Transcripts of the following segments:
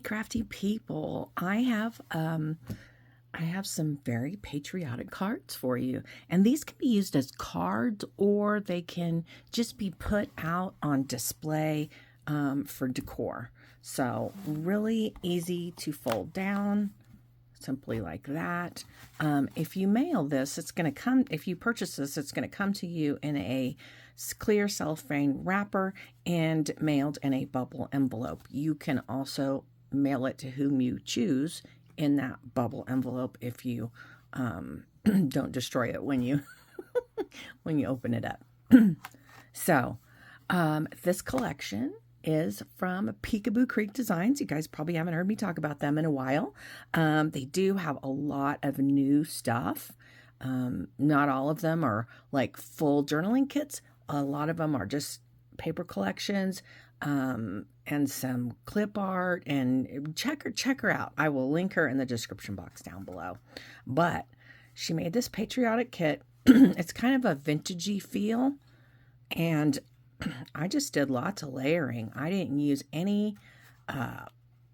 crafty people. I have some very patriotic cards for you, and these can be used as cards, or they can just be put out on display for decor. So really easy to fold down, simply like that. If you mail this, it's going to come, if you purchase this, it's going to come to you in a clear cellophane wrapper and mailed in a bubble envelope. You can also mail it to whom you choose in that bubble envelope if you don't destroy it when you when you open it up. So this collection is from PicabooCreek Designs. You guys probably haven't heard me talk about them in a while. They do have a lot of new stuff. Not all of them are like full journaling kits. A lot of them are just paper collections and some clip art. And check her out. I will link her in the description box down below. But she made this patriotic kit. It's kind of a vintagey feel, and I just did lots of layering. I didn't use any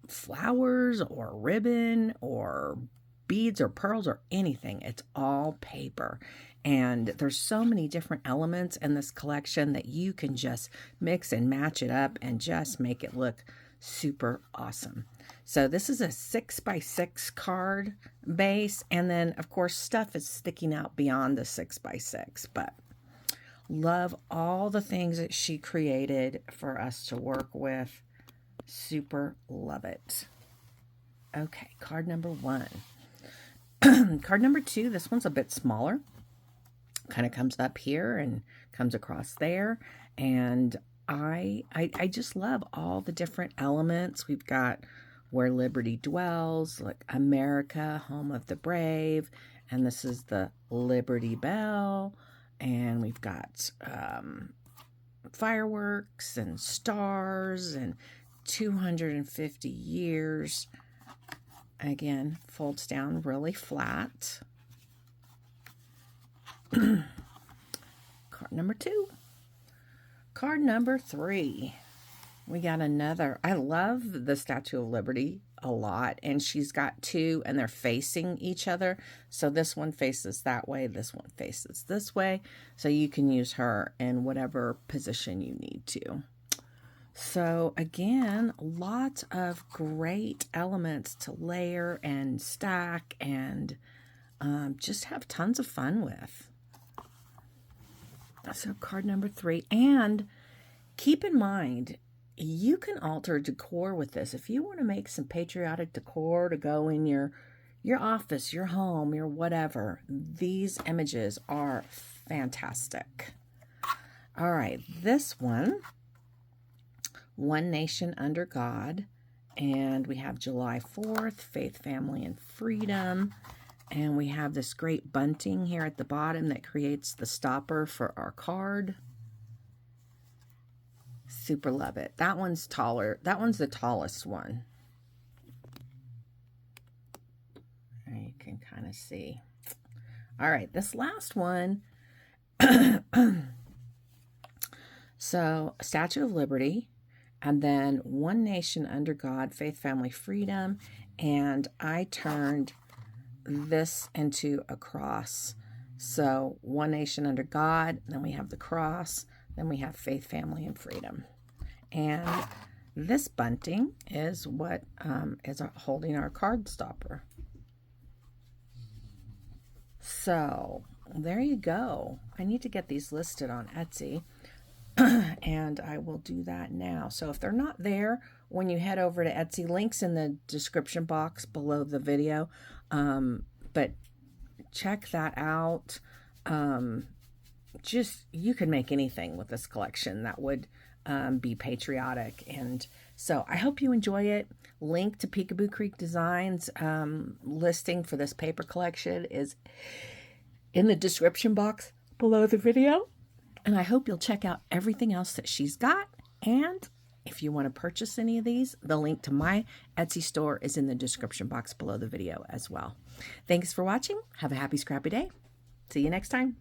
flowers or ribbon or beads or pearls or anything. It's all paper. And there's so many different elements in this collection that you can just mix and match it up and just make it look super awesome. So this is a 6x6 card base. And then, of course, stuff is sticking out beyond the 6x6. But love all the things that she created for us to work with. Super love it. Okay, card number 1. Card number 2, this one's a bit smaller. Kind of comes up here and comes across there. And I just love all the different elements. We've got Where Liberty Dwells, like America, Home of the Brave. And this is the Liberty Bell. And we've got fireworks and stars and 250 years. Again, folds down really flat. Card number 2. Card number 3. We got another. I love the Statue of Liberty a lot, and she's got 2 and they're facing each other. So this one faces that way, this one faces this way. So you can use her in whatever position you need to. So again, lots of great elements to layer and stack and just have tons of fun with. So card number 3, and keep in mind, you can alter decor with this. If you want to make some patriotic decor to go in your office, your home, your whatever, these images are fantastic. All right, this one, One Nation Under God, and we have July 4th, Faith, Family, and Freedom. And we have this great bunting here at the bottom that creates the stopper for our card. Super love it. That one's taller. That one's the tallest one. And you can kind of see. All right, this last one. So, Statue of Liberty, and then One Nation Under God, Faith, Family, Freedom. And I turned this into a cross. So One Nation Under God, then we have the cross, then we have Faith, Family, and Freedom. And this bunting is what is holding our card stopper. So there you go. I need to get these listed on Etsy. And I will do that now. So if they're not there when you head over to Etsy, links in the description box below the video. But check that out. Just, you can make anything with this collection that would be patriotic. And so I hope you enjoy it. Link to PicabooCreek Designs listing for this paper collection is in the description box below the video. And I hope you'll check out everything else that she's got. And if you want to purchase any of these, the link to my Etsy store is in the description box below the video as well. Thanks for watching. Have a happy, scrappy day. See you next time.